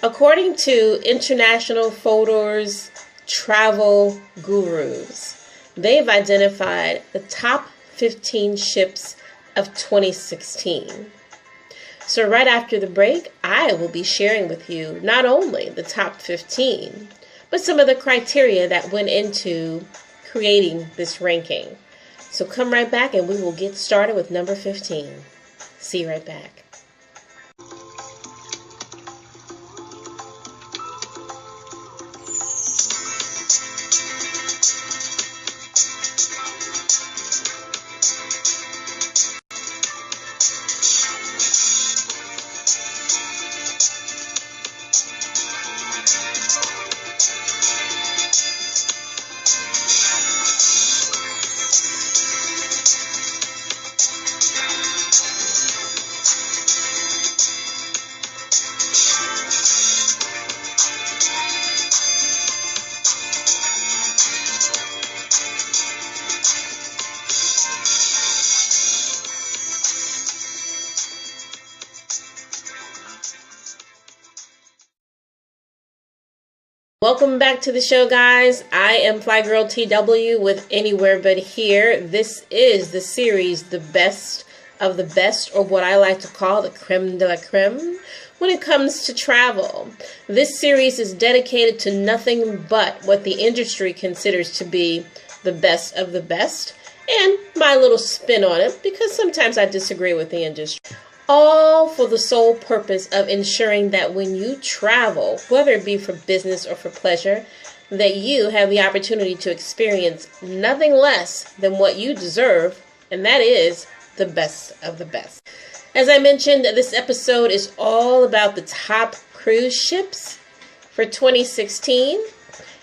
According to International Photos Travel Gurus, they've identified the top 15 ships of 2016. So right after the break, I will be sharing with you not only the top 15, but some of the criteria that went into creating this ranking. So come right back and we will get started with number 15. See you right back. Welcome back to the show, guys. I am Fly Girl TW with Anywhere But Here. This is the series, The Best of the Best, or what I like to call the creme de la creme, when it comes to travel. This series is dedicated to nothing but what the industry considers to be the best of the best, and my little spin on it, because sometimes I disagree with the industry. All for the sole purpose of ensuring that when you travel, whether it be for business or for pleasure, that you have the opportunity to experience nothing less than what you deserve, and that is the best of the best. As I mentioned, this episode is all about the top cruise ships for 2016.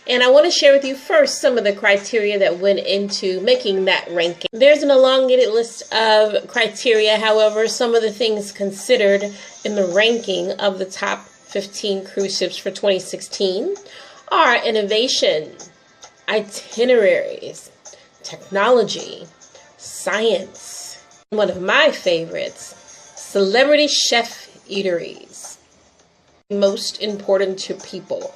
And I want to share with you first some of the criteria that went into making that ranking. There's an elongated list of criteria. However, some of the things considered in the ranking of the top 15 cruise ships for 2016 are innovation, itineraries, technology, science. One of my favorites, celebrity chef eateries. Most important to people.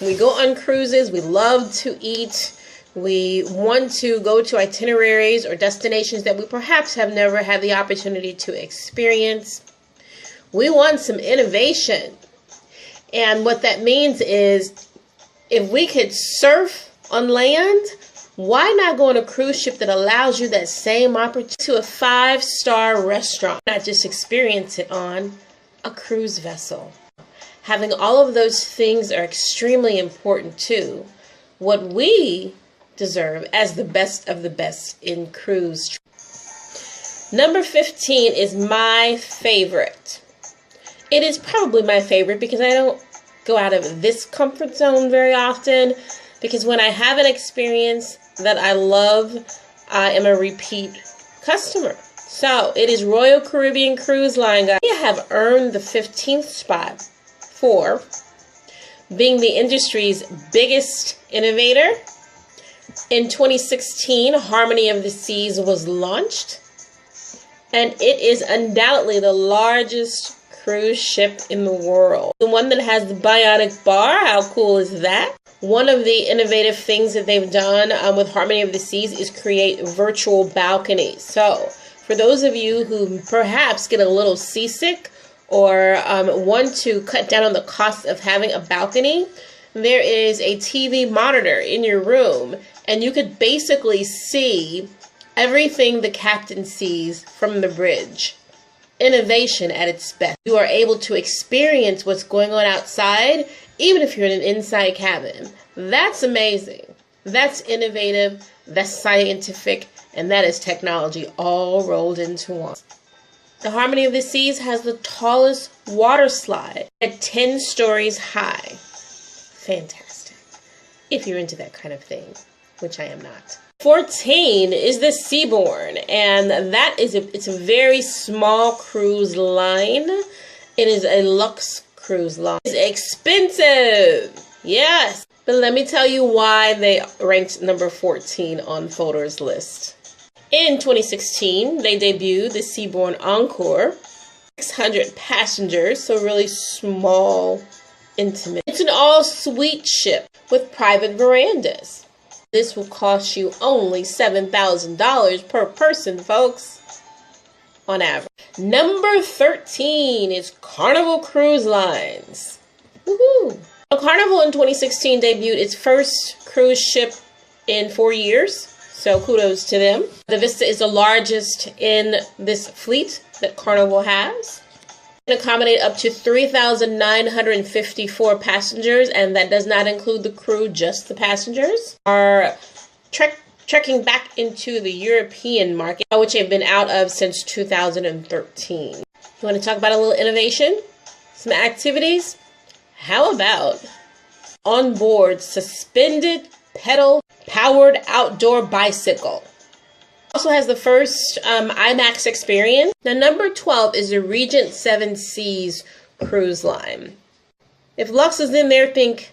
We go on cruises, we love to eat, we want to go to itineraries or destinations that we perhaps have never had the opportunity to experience. We want some innovation. And what that means is, if we could surf on land, why not go on a cruise ship that allows you that same opportunity to a 5-star restaurant, not just experience it on a cruise vessel? Having all of those things are extremely important too. What we deserve as the best of the best in cruise. Number 15 is my favorite. It is probably my favorite because I don't go out of this comfort zone very often, because when I have an experience that I love, I am a repeat customer. So it is Royal Caribbean Cruise Line, guys. We have earned the 15th spot for being the industry's biggest innovator. In 2016, Harmony of the Seas was launched, and it is undoubtedly the largest cruise ship in the world. The one that has the bionic bar, how cool is that? One of the innovative things that they've done with Harmony of the Seas is create virtual balconies. So for those of you who perhaps get a little seasick or want to cut down on the cost of having a balcony, there is a TV monitor in your room, and you could basically see everything the captain sees from the bridge. Innovation at its best. You are able to experience what's going on outside, even if you're in an inside cabin. That's amazing. That's innovative, that's scientific, and that is technology all rolled into one. The Harmony of the Seas has the tallest water slide at 10 stories high. Fantastic. If you're into that kind of thing, which I am not. 14 is the Seabourn, and that is it's a very small cruise line. It is a luxe cruise line. It's expensive. Yes. But let me tell you why they ranked number 14 on Photo's list. In 2016, they debuted the Seabourn Encore, 600 passengers, so really small intimate. It's an all-suite ship with private verandas. This will cost you only $7,000 per person, folks, on average. Number 13 is Carnival Cruise Lines. Woohoo! Carnival in 2016 debuted its first cruise ship in 4 years, so kudos to them. The Vista is the largest in this fleet that Carnival has. It can accommodate up to 3,954 passengers, and that does not include the crew, just the passengers. Are trekking back into the European market, which they've been out of since 2013. You want to talk about a little innovation? Some activities? How about onboard suspended pedal powered outdoor bicycle? Also has the first IMAX experience. Now, number 12 is the Regent Seven Seas cruise line. If Lux is in there, think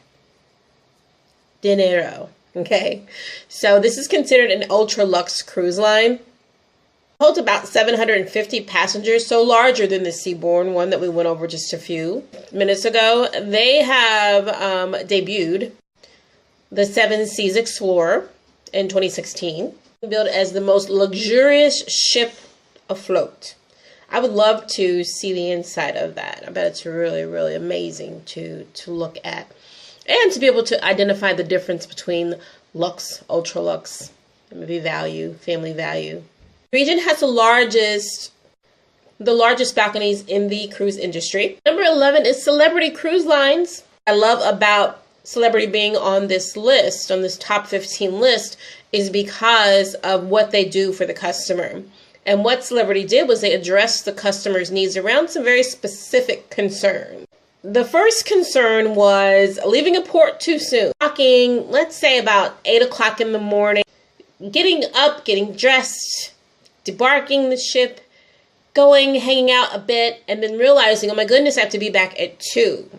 dinero. Okay, so this is considered an ultra luxe cruise line. It holds about 750 passengers, so larger than the Seabourn one that we went over just a few minutes ago. They have debuted the Seven Seas Explorer in 2016, billed as the most luxurious ship afloat. I would love to see the inside of that. I bet it's really, really amazing to look at. And to be able to identify the difference between luxe, ultra luxe, maybe value, family value. Regent has the largest balconies in the cruise industry. Number 11 is Celebrity Cruise Lines. I love about Celebrity being on this list, on this top 15 list, is because of what they do for the customer. And what Celebrity did was they addressed the customer's needs around some very specific concerns. The first concern was leaving a port too soon. Walking, let's say about 8 o'clock in the morning, getting up, getting dressed, debarking the ship, going, hanging out a bit, and then realizing, oh my goodness, I have to be back at 2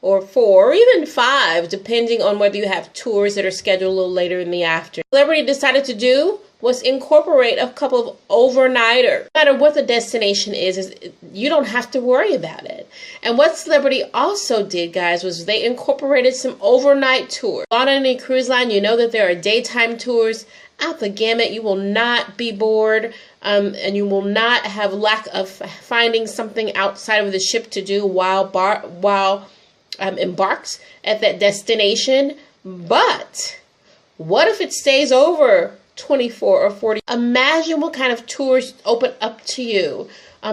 or 4 or even 5, depending on whether you have tours that are scheduled a little later in the afternoon. Celebrity decided to do was incorporate a couple of overnighters. No matter what the destination is you don't have to worry about it. And what Celebrity also did, guys, was they incorporated some overnight tours. On any cruise line, you know that there are daytime tours out the gamut. You will not be bored, and you will not have lack of finding something outside of the ship to do while embarks at that destination. But what if it stays over 24 or 40? Imagine what kind of tours open up to you.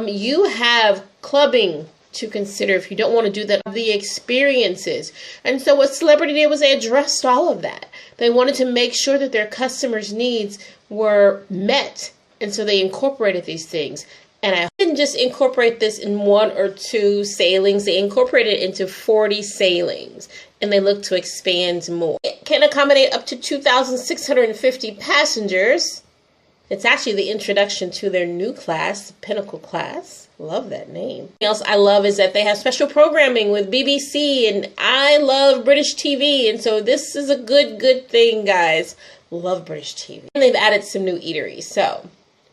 You have clubbing to consider if you don't want to do that, the experiences. And so what Celebrity did was they addressed all of that. They wanted to make sure that their customers' needs were met. And so they incorporated these things. And I didn't just incorporate this in 1 or 2 sailings. They incorporated it into 40 sailings. And they look to expand more. It can accommodate up to 2,650 passengers. It's actually the introduction to their new class, the Pinnacle class. Love that name. Something else I love is that they have special programming with BBC, and I love British TV. And so this is a good thing, guys. Love British TV. And they've added some new eateries. So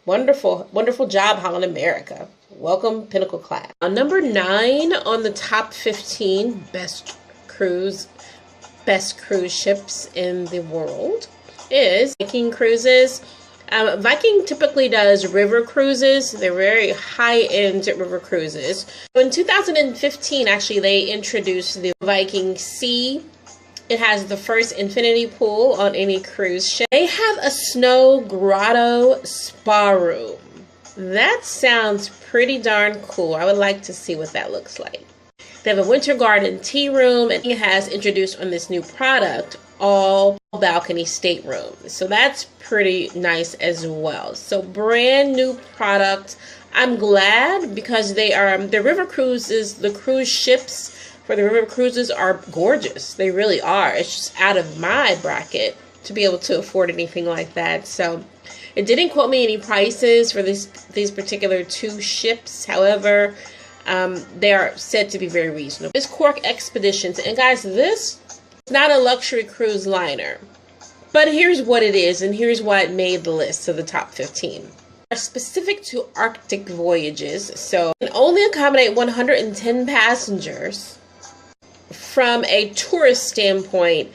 wonderful job, Holland America. Welcome, Pinnacle class. Number 9 on the top 15 best cruise ships in the world is Viking Cruises. Viking typically does river cruises. They're very high-end river cruises. In 2015, actually, they introduced the Viking Sea. It has the first infinity pool on any cruise ship. They have a snow grotto spa room. That sounds pretty darn cool. I would like to see what that looks like. They have a winter garden tea room, and it has introduced on this new product all balcony staterooms. So that's pretty nice as well. So brand new product. I'm glad because they are the river cruises, the cruise ships for the river cruises are gorgeous. They really are. It's just out of my bracket to be able to afford anything like that. So it didn't quote me any prices for these particular 2 ships. However, they are said to be very reasonable. This Quark Expeditions, and guys, this is not a luxury cruise liner, but here's what it is, and here's why it made the list of the top 15. Are specific to Arctic voyages, so it can only accommodate 110 passengers from a tourist standpoint,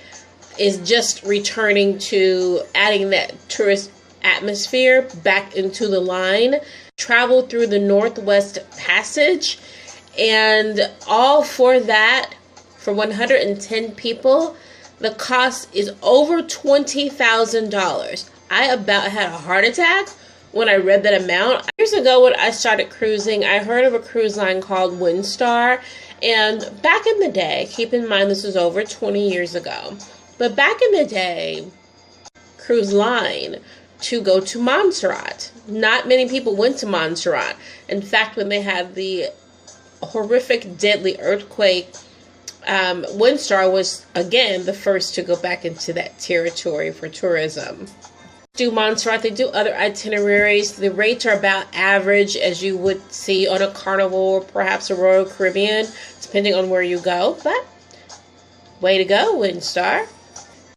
is just returning to adding that tourist atmosphere back into the line. Travel through the Northwest Passage, and all for that, for 110 people, the cost is over $20,000. I about had a heart attack when I read that amount. Years ago when I started cruising, I heard of a cruise line called Windstar. And back in the day, keep in mind this was over 20 years ago, but back in the day, cruise line to go to Montserrat. Not many people went to Montserrat. In fact, when they had the horrific, deadly earthquake, Windstar was, again, the first to go back into that territory for tourism. Do Montserrat, they do other itineraries. The rates are about average as you would see on a Carnival or perhaps a Royal Caribbean, depending on where you go. But way to go, Windstar.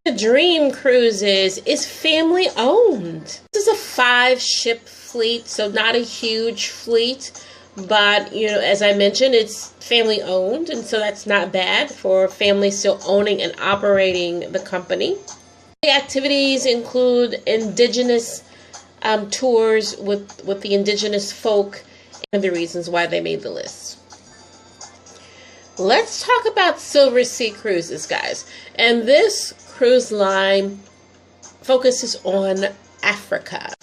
The Dream Cruises is family owned. This is a 5-ship fleet, so not a huge fleet, but as I mentioned, it's family owned, and so that's not bad for families still owning and operating the company. The activities include indigenous tours with the indigenous folk, and the reasons why they made the list. Let's talk about Silversea Cruises, guys. And this cruise line focuses on Africa,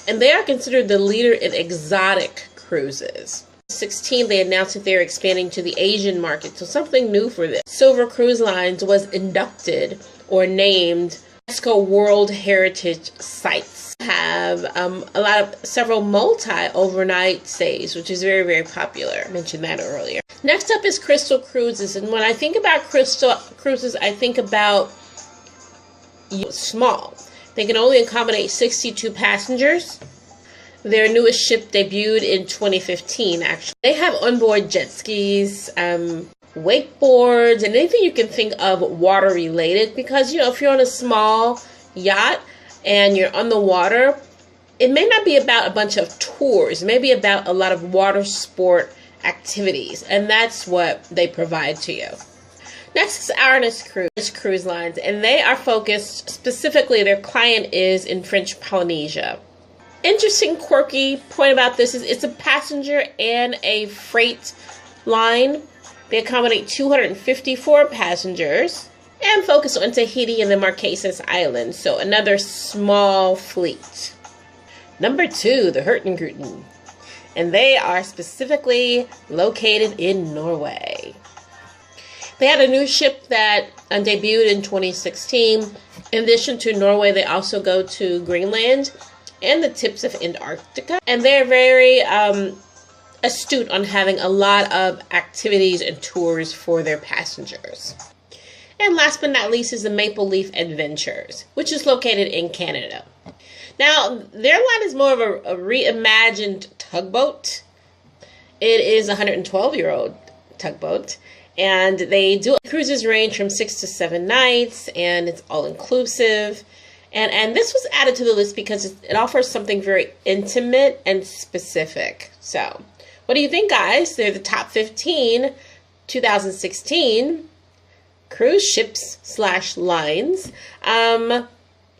and they are considered the leader in exotic cruises. 2016, they announced that they're expanding to the Asian market, so something new for them. Silver Cruise Lines was inducted or named UNESCO World Heritage Sites. Have several multi-overnight stays, which is very, very popular. I mentioned that earlier. Next up is Crystal Cruises, and when I think about Crystal Cruises, I think about small. They can only accommodate 62 passengers. Their newest ship debuted in 2015, actually. They have onboard jet skis, wakeboards, and anything you can think of water related, because if you're on a small yacht and you're on the water, it may not be about a bunch of tours. It may be about a lot of water sport activities, and that's what they provide to you. Next is Aranis Cruise Lines, and they are focused specifically, their client is in French Polynesia. Interesting, quirky point about this is it's a passenger and a freight line. They accommodate 254 passengers and focus on Tahiti and the Marquesas Islands, so another small fleet. Number 2, the Hurtigruten, and they are specifically located in Norway. They had a new ship that debuted in 2016. In addition to Norway, they also go to Greenland and the tips of Antarctica, and they're very astute on having a lot of activities and tours for their passengers. And last but not least is the Maple Leaf Adventures, which is located in Canada. Now, their line is more of a reimagined tugboat. It is a 112-year-old tugboat, and they do cruises range from 6 to 7 nights, and it's all-inclusive. And this was added to the list because it offers something very intimate and specific. So, what do you think, guys? They're the top 15 2016 cruise ships / lines.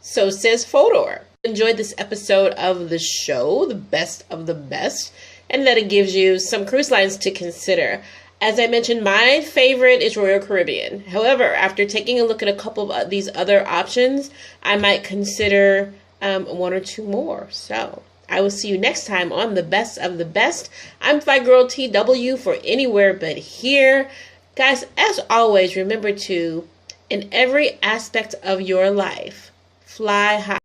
So says Fodor. Enjoyed this episode of the show, the best of the best, and that it gives you some cruise lines to consider. As I mentioned, my favorite is Royal Caribbean. However, after taking a look at a couple of these other options, I might consider 1 or 2 more. So I will see you next time on the best of the best. I'm Fly Girl TW for Anywhere But Here. Guys, as always, remember to, in every aspect of your life, fly high.